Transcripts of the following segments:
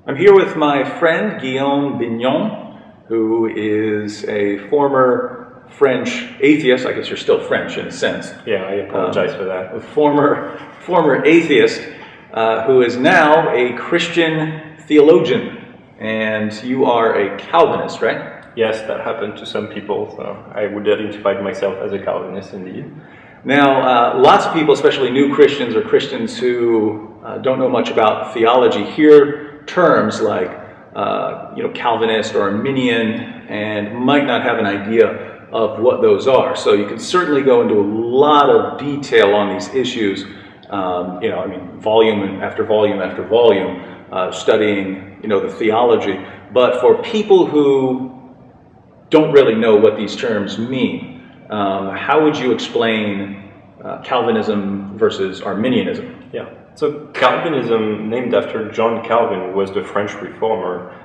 I'm here with my friend Guillaume Bignon, who is a former French atheist. I guess you're still French in a sense. Yeah, I apologize for that. A former atheist who is now a Christian theologian. And you are a Calvinist, right? Yes, that happened to some people, so I would identify myself as a Calvinist indeed. Now, lots of people, especially new Christians or Christians who don't know much about theology, hear terms like Calvinist or Arminian and might not have an idea of what those are. So you can certainly go into a lot of detail on these issues, volume after volume after volume, studying the theology. But for people who don't really know what these terms mean, how would you explain Calvinism versus Arminianism? Yeah, so Calvinism, named after John Calvin, who was the French reformer,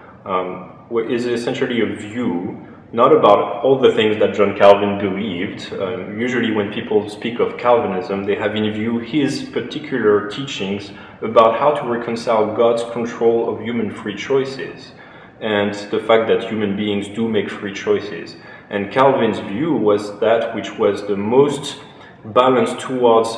is essentially a view not about all the things that John Calvin believed. Usually when people speak of Calvinism, they have in view his particular teachings about how to reconcile God's control of human free choices and the fact that human beings do make free choices. And Calvin's view was that which was the most balanced towards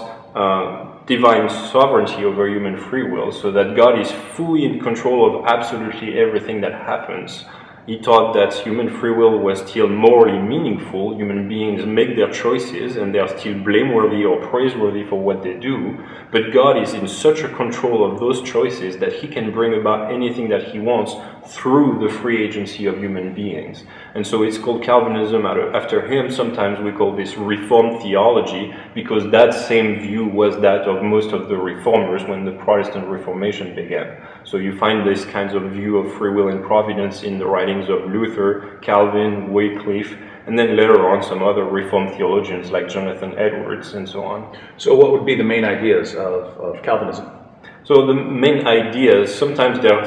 divine sovereignty over human free will, so that God is fully in control of absolutely everything that happens. He thought that human free will was still morally meaningful. Human beings make their choices and they are still blameworthy or praiseworthy for what they do, but God is in such a control of those choices that he can bring about anything that he wants through the free agency of human beings. And so it's called Calvinism after him. Sometimes we call this Reformed theology, because that same view was that of most of the reformers when the Protestant Reformation began. So you find this kinds of view of free will and providence in the writings of Luther, Calvin, Wycliffe, and then later on some other Reformed theologians like Jonathan Edwards and so on. So what would be the main ideas of Calvinism? So the main ideas, sometimes they're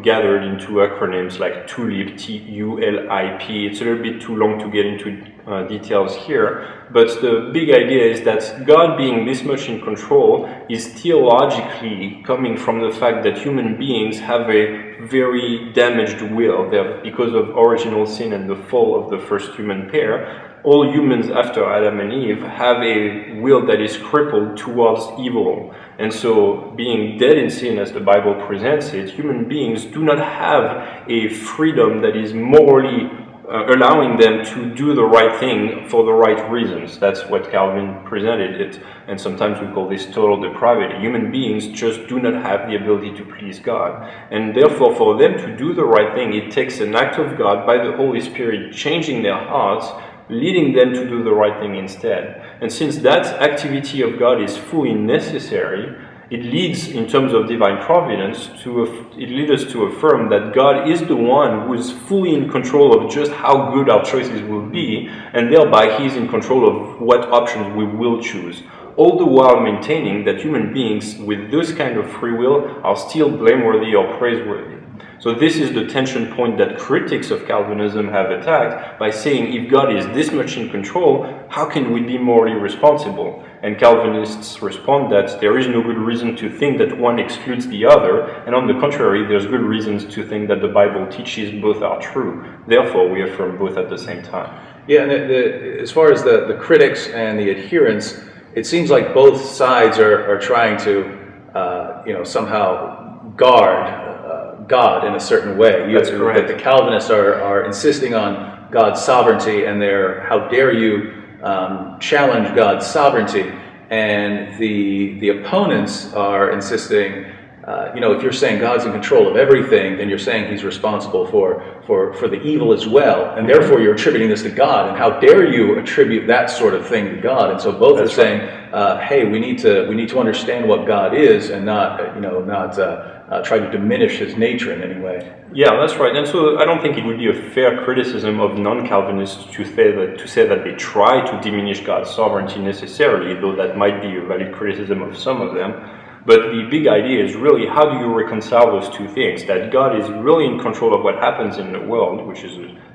gathered into acronyms like TULIP, T-U-L-I-P. It's a little bit too long to get into details here, but the big idea is that God being this much in control is theologically coming from the fact that human beings have a very damaged will. Because of original sin and the fall of the first human pair, all humans after Adam and Eve have a will that is crippled towards evil. And so, being dead in sin as the Bible presents it, human beings do not have a freedom that is morally allowing them to do the right thing for the right reasons. That's what Calvin presented it, and sometimes we call this total depravity. Human beings just do not have the ability to please God, and therefore for them to do the right thing, it takes an act of God by the Holy Spirit changing their hearts, leading them to do the right thing instead. And since that activity of God is fully necessary, it leads, in terms of divine providence, it leads us to affirm that God is the one who is fully in control of just how good our choices will be, and thereby He is in control of what options we will choose, all the while maintaining that human beings with this kind of free will are still blameworthy or praiseworthy. So this is the tension point that critics of Calvinism have attacked by saying, if God is this much in control, how can we be morally responsible? And Calvinists respond that there is no good reason to think that one excludes the other, and on the contrary, there's good reasons to think that the Bible teaches both are true. Therefore, we affirm both at the same time. Yeah, and as far as the critics and the adherents, it seems like both sides are trying to, somehow guard God in a certain way. That's correct. The Calvinists are insisting on God's sovereignty, and how dare you challenge God's sovereignty, and the opponents are insisting, if you're saying God's in control of everything, then you're saying He's responsible for the evil as well, and therefore you're attributing this to God, and how dare you attribute that sort of thing to God? And so both are saying, hey, we need to understand what God is, and not try to diminish His nature in any way. Yeah, that's right. And so I don't think it would be a fair criticism of non-Calvinists to say that they try to diminish God's sovereignty necessarily, though that might be a valid criticism of some of them. But the big idea is really, how do you reconcile those two things? That God is really in control of what happens in the world,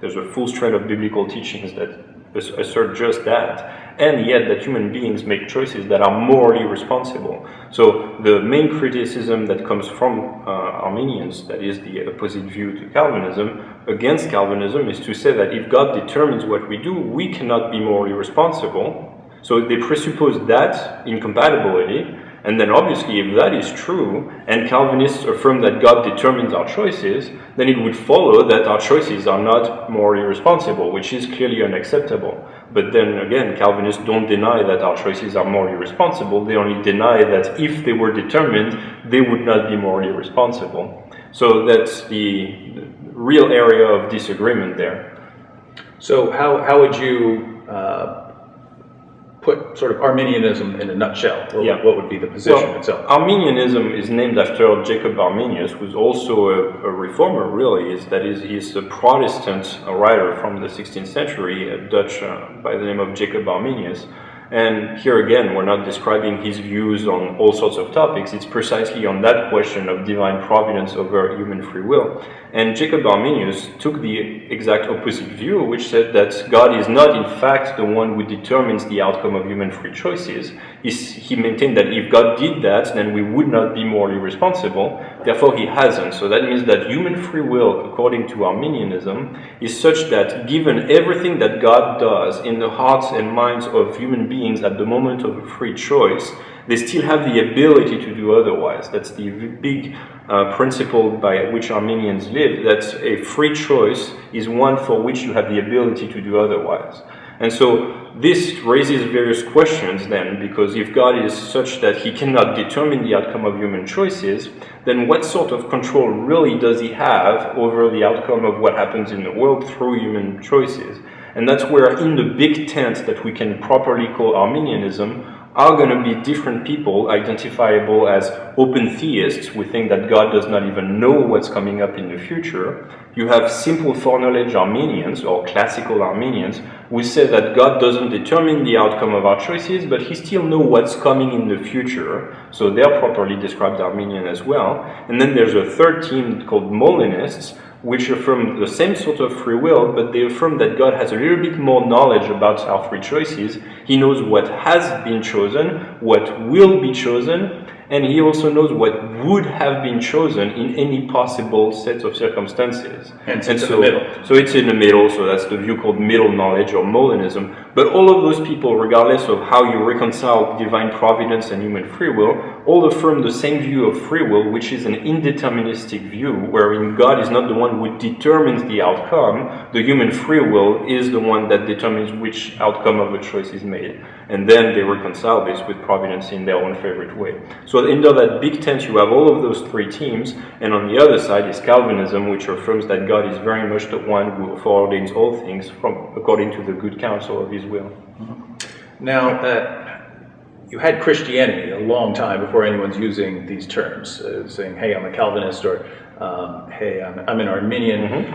there's a full string of biblical teachings that assert just that, and yet that human beings make choices that are morally responsible. So the main criticism that comes from Arminians, that is the opposite view to Calvinism, against Calvinism, is to say that if God determines what we do, we cannot be morally responsible. So they presuppose that incompatibility, and then obviously if that is true, and Calvinists affirm that God determines our choices, then it would follow that our choices are not morally responsible, which is clearly unacceptable. But then again, Calvinists don't deny that our choices are morally responsible, they only deny that if they were determined, they would not be morally responsible. So that's the real area of disagreement there. So how would you put sort of Arminianism in a nutshell? What would be the position itself? Arminianism is named after Jacob Arminius, who's also a reformer, really. He's a Protestant writer from the 16th century, a Dutch by the name of Jacob Arminius. And here again, we're not describing his views on all sorts of topics. It's precisely on that question of divine providence over human free will. And Jacob Arminius took the exact opposite view, which said that God is not in fact the one who determines the outcome of human free choices. He maintained that if God did that, then we would not be morally responsible. Therefore, he hasn't. So that means that human free will, according to Arminianism, is such that given everything that God does in the hearts and minds of human beings at the moment of a free choice, they still have the ability to do otherwise. That's the big principle by which Arminians live, that a free choice is one for which you have the ability to do otherwise. And so this raises various questions then, because if God is such that he cannot determine the outcome of human choices, then what sort of control really does he have over the outcome of what happens in the world through human choices? And that's where in the big tent that we can properly call Arminianism are going to be different people identifiable as open theists. We think that God does not even know what's coming up in the future. You have simple foreknowledge Arminians, or classical Arminians, who say that God doesn't determine the outcome of our choices, but he still knows what's coming in the future. So they're properly described Arminian as well. And then there's a third team called Molinists, which affirm the same sort of free will, but they affirm that God has a little bit more knowledge about our free choices. He knows what has been chosen, what will be chosen, and he also knows what would have been chosen in any possible set of circumstances. And it's in the middle. So it's in the middle, so that's the view called middle knowledge or Molinism. But all of those people, regardless of how you reconcile divine providence and human free will, all affirm the same view of free will, which is an indeterministic view, wherein God is not the one who determines the outcome. The human free will is the one that determines which outcome of a choice is made. And then they reconcile this with providence in their own favorite way. So under that big tent, you have all of those three teams, and on the other side is Calvinism, which affirms that God is very much the one who foreordains all things according to the good counsel of his will. Now, you had Christianity a long time before anyone's using these terms, saying, hey, I'm a Calvinist, or hey, I'm an Arminian.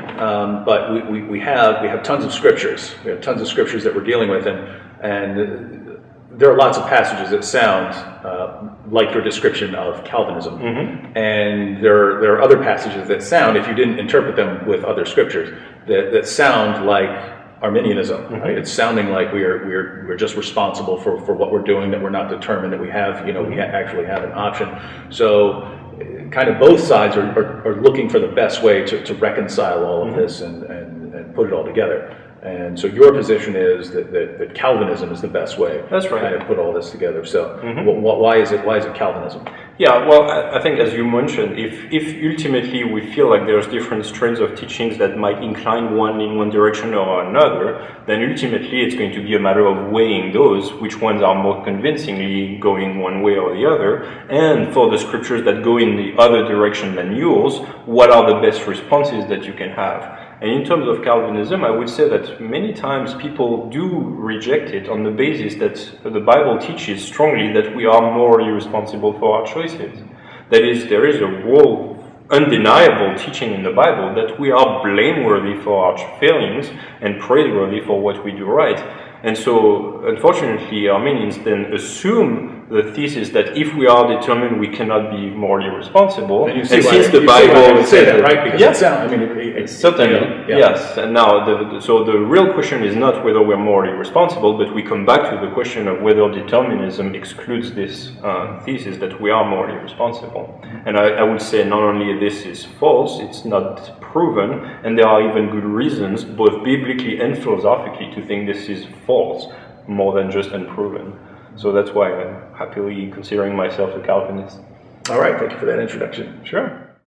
But we have tons of scriptures. We have tons of scriptures that we're dealing with, and there are lots of passages that sound like your description of Calvinism. And there are other passages that sound, if you didn't interpret them with other scriptures, that sound like Arminianism. Right? It's sounding like we're just responsible for what we're doing, that we're not determined, that we have, we actually have an option. So kind of both sides are looking for the best way to reconcile all of this and put it all together. And so your position is that Calvinism is the best way. That's right. To kind of put all this together. So why is it Calvinism? Yeah, well, I think as you mentioned, if ultimately we feel like there's different strands of teachings that might incline one in one direction or another, then ultimately it's going to be a matter of weighing those, which ones are more convincingly going one way or the other, and for the scriptures that go in the other direction than yours, what are the best responses that you can have. And in terms of Calvinism, I would say that many times people do reject it on the basis that the Bible teaches strongly that we are morally responsible for our choices. That is, there is a whole undeniable teaching in the Bible that we are blameworthy for our failings and praiseworthy for what we do right. And so, unfortunately, Arminians then assume the thesis that if we are determined, we cannot be morally responsible. And, since the Bible would say that, right? Because yes, it's certainly, yes. And now, so the real question is not whether we're morally responsible, but we come back to the question of whether determinism excludes this thesis that we are morally responsible. And I would say not only this is false, it's not proven, and there are even good reasons, both biblically and philosophically, to think this is false, more than just unproven. So that's why I'm happily considering myself a Calvinist. All right, thank you for that introduction. Sure.